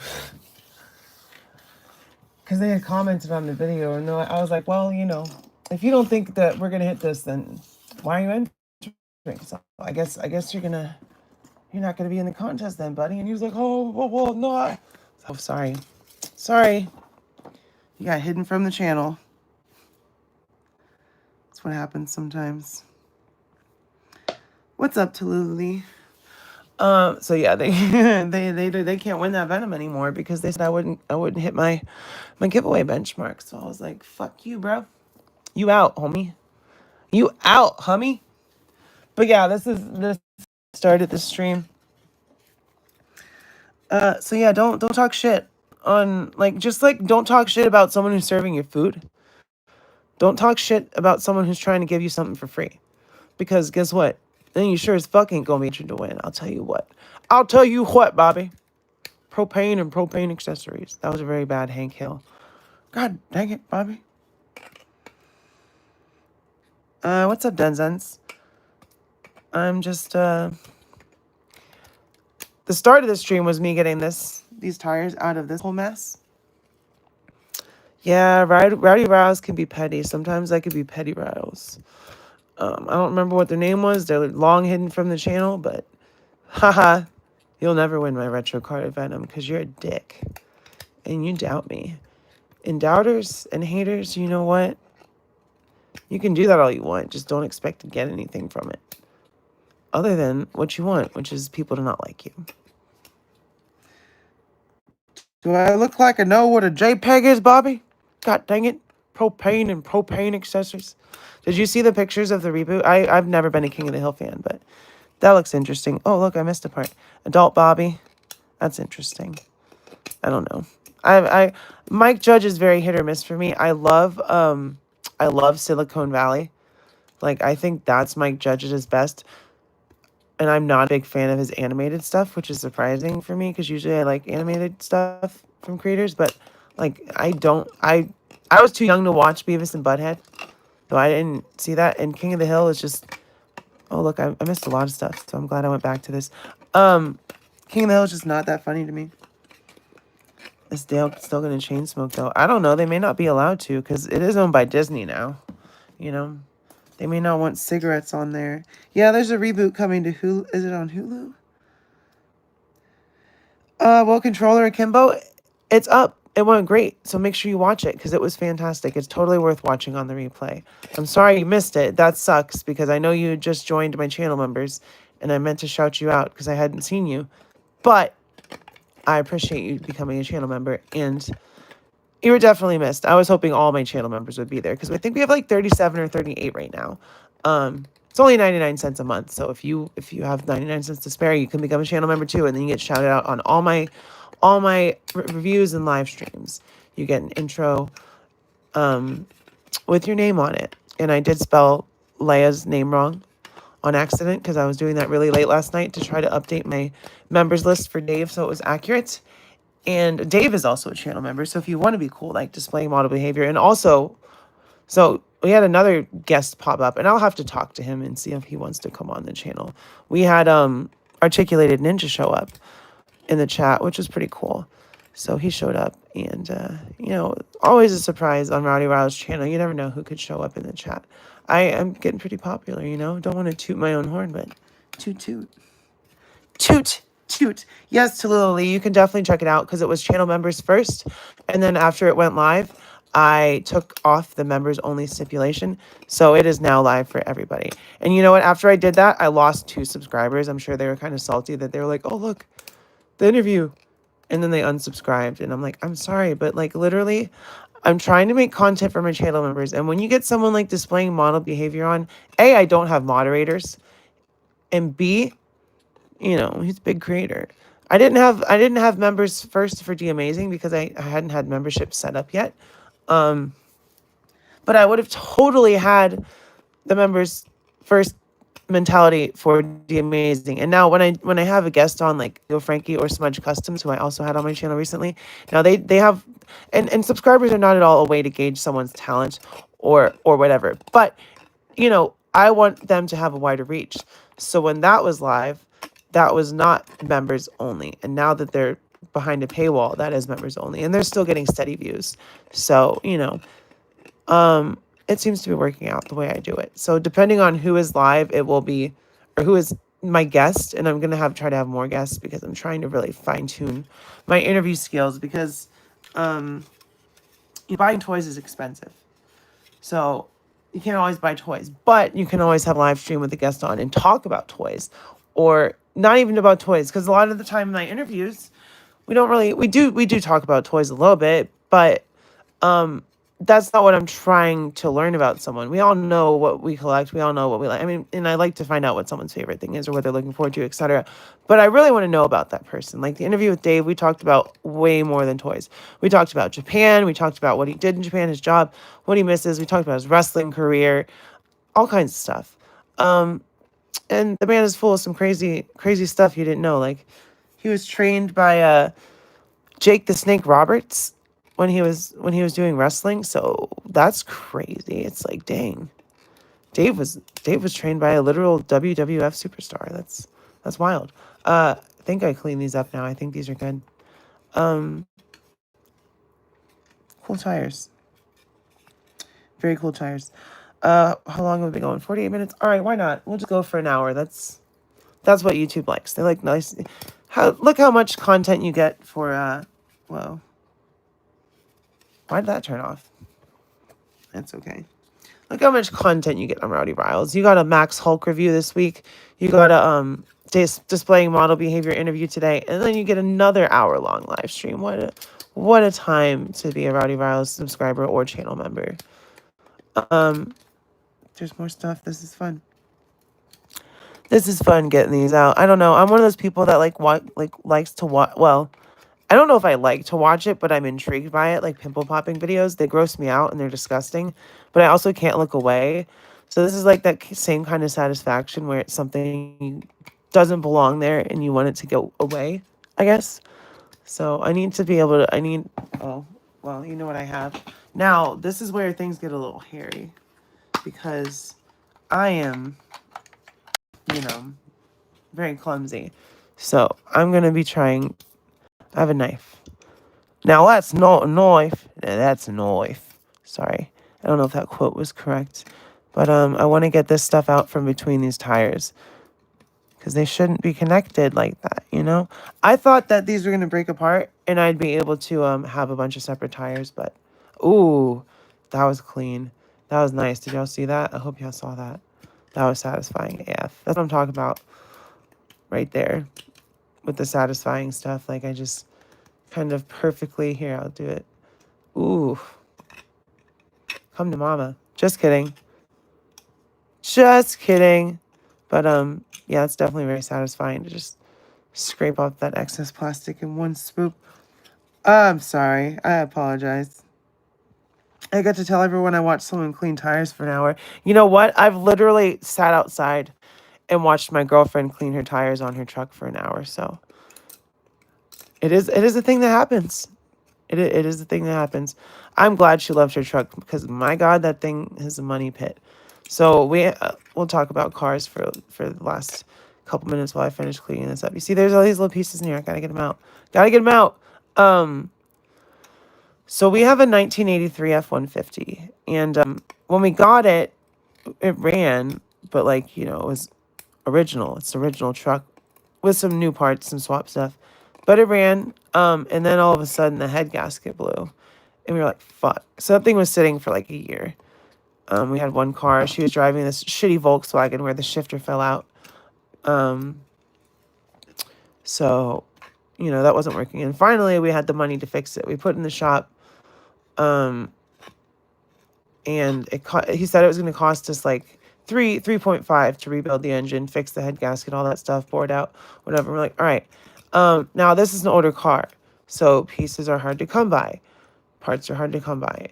Because they had commented on the video, and I was like, well, you know, if you don't think that we're gonna hit this, then why are you entering? So I guess you're not gonna be in the contest then, buddy. And he was like, oh, well, no. Oh, sorry. You got hidden from the channel. That's what happens sometimes. What's up, Tallulah? So yeah, they they can't win that Venom anymore because they said I wouldn't hit my giveaway benchmark. So I was like, fuck you, bro. You out, homie. You out, homie. But yeah, this started the stream. So yeah, don't talk shit on, like, just like don't talk shit about someone who's serving your food. Don't talk shit about someone who's trying to give you something for free. Because guess what? Then you sure as fuck ain't gonna be entered to win. I'll tell you what. Bobby. Propane and propane accessories. That was a very bad Hank Hill. God dang it, Bobby. What's up, Denzens? I'm just, the start of the stream was me getting these tires out of this whole mess. Yeah, rowdy rows can be petty. Sometimes I could be petty rows. I don't remember what their name was. They're long hidden from the channel, but haha, you'll never win my retro card of Venom because you're a dick. And you doubt me. And doubters and haters, you know what? You can do that all you want. Just don't expect to get anything from it. Other than what you want, which is people to not like you. Do I look like I know what a JPEG is, Bobby? God dang it. Propane and propane accessories. Did you see the pictures of the reboot? I've never been a King of the Hill fan, but that looks interesting. Oh, look, I missed a part. Adult Bobby. That's interesting. I don't know. Mike Judge is very hit or miss for me. I love Silicon Valley. Like, I think that's Mike Judge at his best. And I'm not a big fan of his animated stuff, which is surprising for me because usually I like animated stuff from creators. But, like, I was too young to watch Beavis and Butthead, so I didn't see that. And King of the Hill is just... Oh, look, I missed a lot of stuff, so I'm glad I went back to this. King of the Hill is just not that funny to me. Is Dale still going to chain smoke, though? I don't know. They may not be allowed to because it is owned by Disney now, you know? They may not want cigarettes on there. Yeah, there's a reboot coming to Hulu. Is it on Hulu? Well, Controller Akimbo, it's up. It went great, so make sure you watch it because it was fantastic. It's totally worth watching on the replay. I'm sorry you missed it. That sucks because I know you just joined my channel members, and I meant to shout you out because I hadn't seen you. But I appreciate you becoming a channel member, and you were definitely missed. I was hoping all my channel members would be there because I think we have like 37 or 38 right now. It's only 99 cents a month, so if you have 99 cents to spare, you can become a channel member too, and then you get shouted out on all my reviews and live streams. You get an intro with your name on it. And I did spell Leia's name wrong on accident because I was doing that really late last night to try to update my members list for Dave so it was accurate. And Dave is also a channel member, so if you want to be cool, like displaying model behavior. And also, so we had another guest pop up, and I'll have to talk to him and see if he wants to come on the channel. We had Articulated Ninja show up in the chat, which was pretty cool. So he showed up, and always a surprise on Rowdy Rile's channel. You never know who could show up in the chat. I am getting pretty popular, Don't want to toot my own horn, but toot toot. Toot toot. Yes, Tallulah Lee, you can definitely check it out because it was channel members first, and then after it went live, I took off the members only stipulation, so it is now live for everybody. And you know what? After I did that, I lost 2 subscribers. I'm sure they were kind of salty that they were like, "Oh look, the interview," and then they unsubscribed, and I'm like, "I'm sorry, but like literally, I'm trying to make content for my channel members, and when you get someone like displaying model behavior on, A, I don't have moderators, and B, he's a big creator. I didn't have members first for D Amazing because I hadn't had membership set up yet. But I would have totally had the members first mentality for D Amazing. And now when I have a guest on like Yo Frankie or Smudge Customs, who I also had on my channel recently, now they have and subscribers are not at all a way to gauge someone's talent or whatever. But I want them to have a wider reach. So when that was live, that was not members only. And now that they're behind a paywall, that is members only. And they're still getting steady views. So, it seems to be working out the way I do it. So depending on who is live, it will be, or who is my guest. And I'm going to try to have more guests because I'm trying to really fine tune my interview skills because buying toys is expensive. So you can't always buy toys, but you can always have a live stream with a guest on and talk about toys, or not even about toys. Because a lot of the time in my interviews, we do talk about toys a little bit, but that's not what I'm trying to learn about someone. We all know what we collect. We all know what we like. I mean, and I like to find out what someone's favorite thing is or what they're looking forward to, etc. But I really want to know about that person. Like the interview with Dave, we talked about way more than toys. We talked about Japan. We talked about what he did in Japan, his job, what he misses. We talked about his wrestling career, all kinds of stuff. And the man is full of some crazy, crazy stuff you didn't know. Like he was trained by Jake the Snake Roberts when he was doing wrestling. So that's crazy. It's like, dang. Dave was trained by a literal WWF superstar. That's wild. I think I cleaned these up now. I think these are good. Cool tires. Very cool tires. How long have we been going? 48 minutes. All right, why not? We'll just go for an hour. That's what YouTube likes. They like nice. Look how much content you get for whoa. Why did that turn off? That's okay. Look how much content you get on Rowdy Riles. You got a Max Hulk review this week. You got a displaying model behavior interview today, and then you get another hour-long live stream. What a time to be a Rowdy Riles subscriber or channel member. There's more stuff. This is fun. This is fun getting these out. I don't know. I'm one of those people that likes to watch. Well, I don't know if I like to watch it, but I'm intrigued by it. Like pimple popping videos, they gross me out and they're disgusting, but I also can't look away. So this is like that same kind of satisfaction where it's something doesn't belong there and you want it to go away, I guess. So I need to be able to, oh, well, you know what I have. Now, this is where things get a little hairy because I am, very clumsy. So I'm going to be trying. I have a knife. Now that's not a knife. That's a knife. Sorry. I don't know if that quote was correct. But I want to get this stuff out from between these tires. Because they shouldn't be connected like that, I thought that these were going to break apart and I'd be able to have a bunch of separate tires. But, ooh, that was clean. That was nice. Did y'all see that? I hope y'all saw that. That was satisfying AF. That's what I'm talking about right there. With the satisfying stuff. Like I just kind of perfectly, here, I'll do it. Ooh. Come to mama. Just kidding. Just kidding. But yeah, it's definitely very satisfying to just scrape off that excess plastic in one swoop. I'm sorry. I apologize. I got to tell everyone I watched someone clean tires for an hour. You know what? I've literally sat outside and watched my girlfriend clean her tires on her truck for an hour. So it is a thing that happens. It is a thing that happens. I'm glad she loved her truck because my God, that thing is a money pit. So we'll talk about cars for the last couple minutes while I finish cleaning this up. You see, there's all these little pieces in here. I gotta get them out. So we have a 1983 F-150, and when we got it, it ran, but like, you know, it was original. It's the original truck with some new parts, some swap stuff, but it ran. And then all of a sudden the head gasket blew, and we were like, "Fuck!" So that thing was sitting for like a year. We had one car. She was driving this shitty Volkswagen where the shifter fell out. So, you know, that wasn't working. And finally, we had the money to fix it. We put it in the shop. And he said it was going to cost us like 3.5 to rebuild the engine, fix the head gasket, all that stuff, bore it out, whatever. We're like, all right. Now this is an older car, so pieces are hard to come by, parts are hard to come by,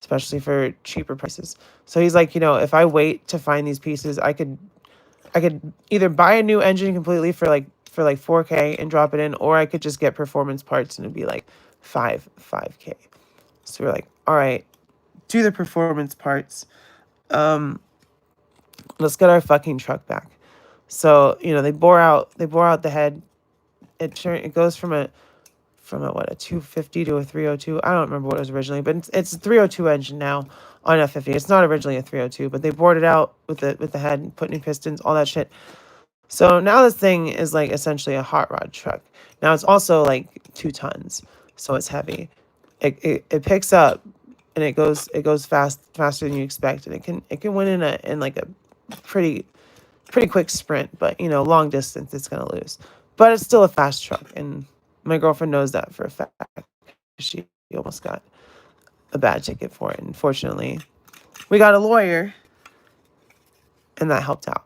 especially for cheaper prices. So he's like, you know, if I wait to find these pieces, I could either buy a new engine completely for like 4K and drop it in, or I could just get performance parts and it'd be like 5K. So we're like, all right, do the performance parts. Let's get our fucking truck back. So, you know, they bore out the head. It goes from a 250 to a 302. I don't remember what it was originally, but it's a 302 engine now on F50. It's not originally a 302, but they bored it out with the head and put new pistons, all that shit. So now this thing is like essentially a hot rod truck. Now it's also like 2 tons, so it's heavy. It picks up and it goes faster than you expect, and it can win in like a pretty quick sprint, but you know, long distance it's gonna lose. But it's still a fast truck, and my girlfriend knows that for a fact. She almost got a bad ticket for it, and fortunately, we got a lawyer, and that helped out.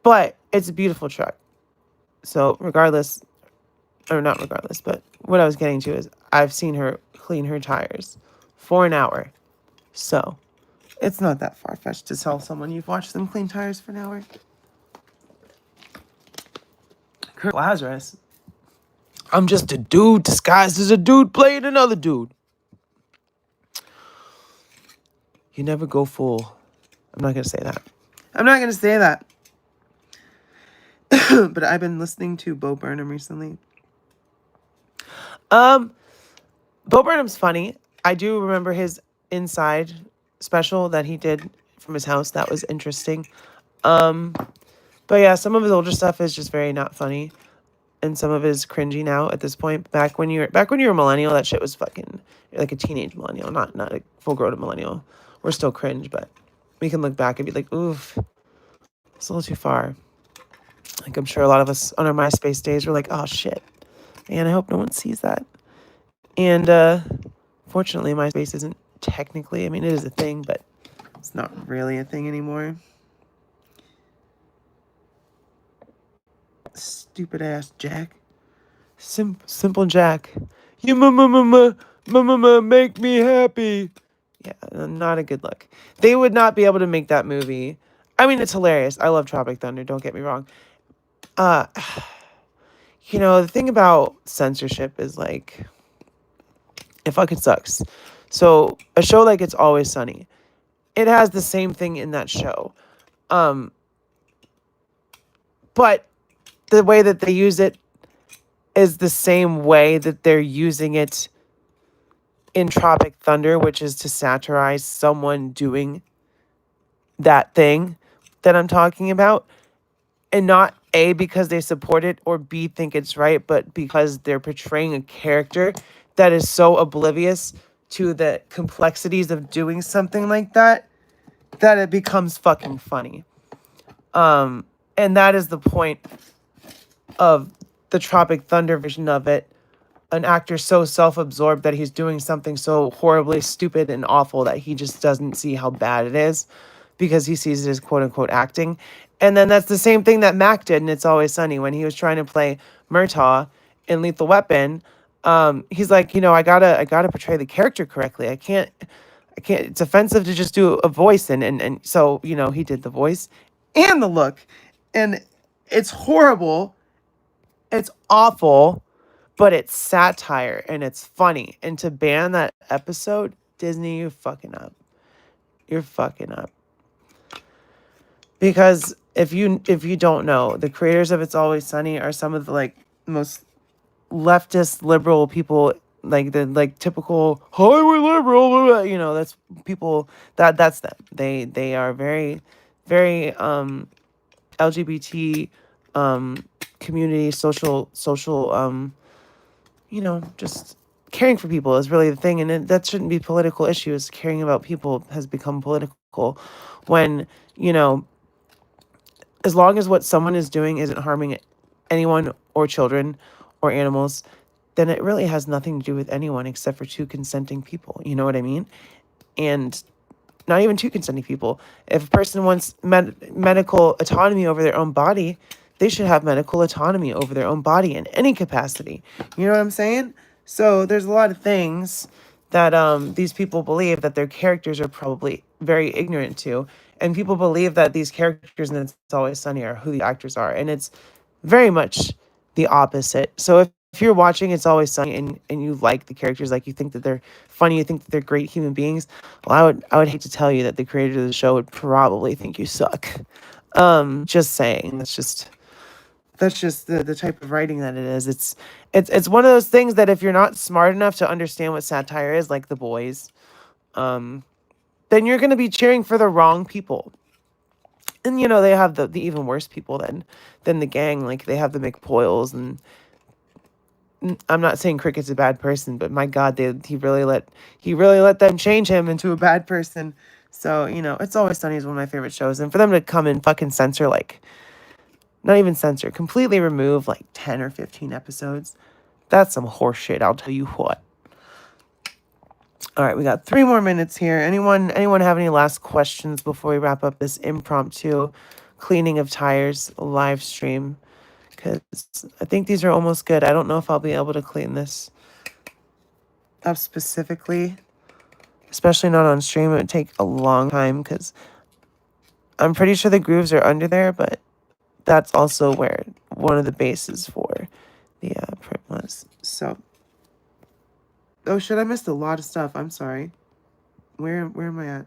But it's a beautiful truck. So regardless, or not regardless, but what I was getting to is I've seen her clean her tires for an hour. So it's not that far-fetched to tell someone you've watched them clean tires for an hour. Kurt Lazarus. I'm just a dude disguised as a dude playing another dude. You never go full. I'm not going to say that. But I've been listening to Bo Burnham recently. Bo Burnham's funny. I do remember his Inside special that he did from his house. That was interesting. But yeah, some of his older stuff is just very not funny. And some of it is cringy now at this point. Back when you were a millennial, that shit was fucking like a teenage millennial, not a full grown millennial. We're still cringe, but we can look back and be like, oof, it's a little too far. Like I'm sure a lot of us on our MySpace days were like, oh shit, man, I hope no one sees that. And fortunately, MySpace isn't technically. I mean, it is a thing, but it's not really a thing anymore. Stupid ass Jack. Simple Jack. You make me happy. Yeah, not a good look. They would not be able to make that movie. I mean, it's hilarious. I love Tropic Thunder, don't get me wrong. You know, the thing about censorship is like, it fucking sucks. So a show like It's Always Sunny, it has the same thing in that show. But the way that they use it is the same way that they're using it in Tropic Thunder, which is to satirize someone doing that thing that I'm talking about. And not A, because they support it, or B, think it's right, but because they're portraying a character that is so oblivious to the complexities of doing something like that, that it becomes fucking funny. And that is the point of the Tropic Thunder version of it. An actor so self-absorbed that he's doing something so horribly stupid and awful that he just doesn't see how bad it is because he sees it as quote-unquote acting. And then that's the same thing that Mac did in It's Always Sunny when he was trying to play Murtaugh in Lethal Weapon. He's like, you know, I gotta portray the character correctly. I can't, it's offensive to just do a voice. And so, you know, he did the voice and the look. And it's horrible. It's awful, but it's satire and it's funny. And to ban that episode, Disney, you're fucking up. You're fucking up. Because if you don't know, the creators of It's Always Sunny are some of the like most leftist liberal people like the typical Hollywood liberal, blah, blah, that's people that's them. They are very, very LGBT community, social just caring for people is really the thing, and that shouldn't be political issues. Caring about people has become political when, you know, as long as what someone is doing isn't harming anyone or children or animals, then it really has nothing to do with anyone except for two consenting people. You know what I mean? And not even two consenting people. If a person wants medical autonomy over their own body, they should have medical autonomy over their own body in any capacity. You know what I'm saying? So there's a lot of things that these people believe that their characters are probably very ignorant to. And people believe that these characters in It's Always Sunny are who the actors are. And it's very much the opposite. So if you're watching It's Always Sunny and you like the characters, like you think that they're funny, you think that they're great human beings, well, I would hate to tell you that the creator of the show would probably think you suck. Just saying. That's just the type of writing that it is. It's one of those things that if you're not smart enough to understand what satire is, like The Boys, then you're gonna be cheering for the wrong people. And they have the even worse people than the gang. Like they have the McPoyles, and I'm not saying Cricket's a bad person, but my God, he really let them change him into a bad person. So It's Always Sunny is one of my favorite shows, and for them to come and fucking censor, like, not even censor, completely remove like 10 or 15 episodes, that's some horse shit. I'll tell you what. All right, we got 3 more minutes here. Anyone have any last questions before we wrap up this impromptu cleaning of tires live stream? Because I think these are almost good. I don't know if I'll be able to clean this up specifically, especially not on stream. It would take a long time because I'm pretty sure the grooves are under there, but that's also where one of the bases for the print was. So, oh shit, I missed a lot of stuff. I'm sorry. Where am I at?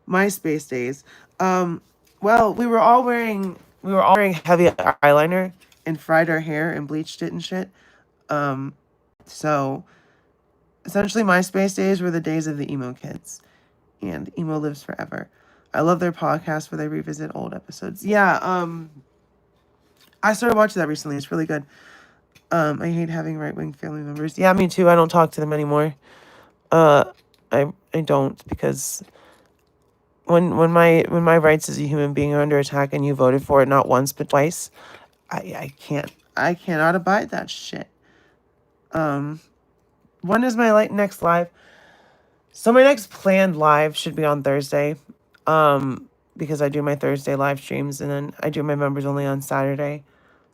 MySpace days. Well, we were all wearing heavy eyeliner and fried our hair and bleached it and shit. So essentially MySpace days were the days of the emo kids, and emo lives forever. I love their podcast where they revisit old episodes. Yeah, I started watching that recently. It's really good. I hate having right-wing family members. Yeah, me too. I don't talk to them anymore. I don't, because when my rights as a human being are under attack and you voted for it not once but twice, I cannot abide that shit. When is my next live? So my next planned live should be on Thursday. Because I do my Thursday live streams and then I do my members only on Saturday.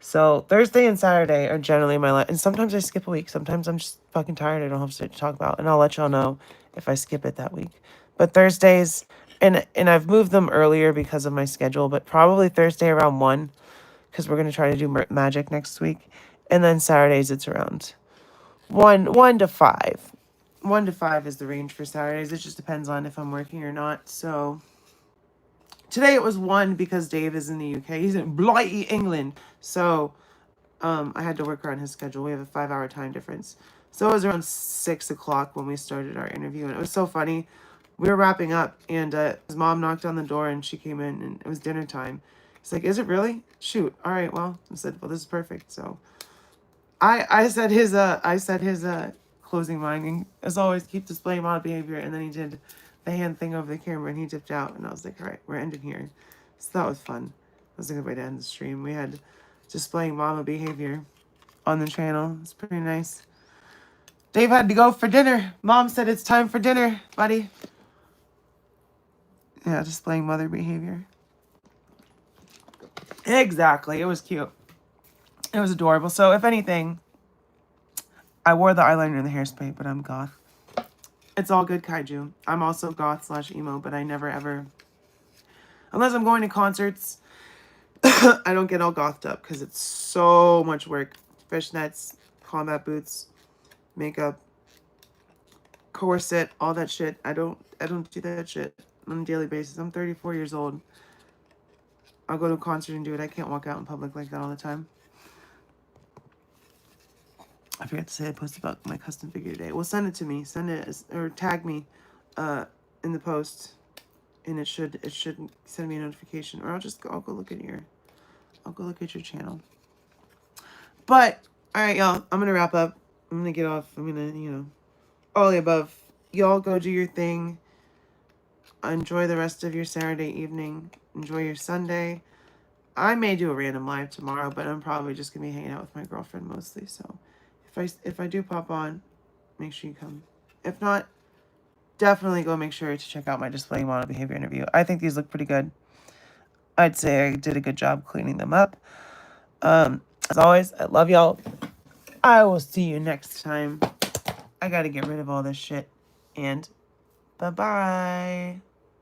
So Thursday and Saturday are generally my live, and sometimes I skip a week. Sometimes I'm just fucking tired. I don't have shit to talk about, and I'll let y'all know if I skip it that week. But Thursdays, and I've moved them earlier because of my schedule, but probably Thursday around 1, because we're gonna try to do magic next week, and then Saturdays it's around 1 to 5. 1 to 5 is the range for Saturdays. It just depends on if I'm working or not. So today it was 1 because Dave is in the UK. He's in Blighty, England. So I had to work around his schedule. We have a 5-hour time difference. So it was around 6 o'clock when we started our interview. And it was so funny. We were wrapping up and his mom knocked on the door and she came in and it was dinner time. He's like, is it really? Shoot. All right, well. I said, well, this is perfect. So I said his closing line, and as always, keep displaying model behavior. And then he did the hand thing over the camera and he dipped out. And I was like, all right, we're ending here. So that was fun. That was a good way to end the stream. We had displaying mama behavior on the channel. It's pretty nice. Dave had to go for dinner. Mom said it's time for dinner, buddy. Yeah, displaying mother behavior. Exactly. It was cute. It was adorable. So if anything, I wore the eyeliner and the hairspray, but I'm goth. It's all good, Kaiju. I'm also goth/emo, but I never ever, unless I'm going to concerts, I don't get all gothed up because it's so much work. Fishnets, combat boots, makeup, corset, all that shit. I don't do that shit on a daily basis. I'm 34 years old. I'll go to a concert and do it. I can't walk out in public like that all the time. I forgot to say I posted about my custom figure today. Well, send it to me. Send it or tag me in the post, and it should send me a notification, or I'll go look at your channel. But all right, y'all. I'm gonna wrap up. I'm gonna get off. I'm gonna all the above. Y'all go do your thing. Enjoy the rest of your Saturday evening. Enjoy your Sunday. I may do a random live tomorrow, but I'm probably just gonna be hanging out with my girlfriend mostly. So if I do pop on, make sure you come. If not, definitely go make sure to check out my display model behavior interview. I think these look pretty good. I'd say I did a good job cleaning them up. As always, I love y'all. I will see you next time. I gotta get rid of all this shit. And bye-bye.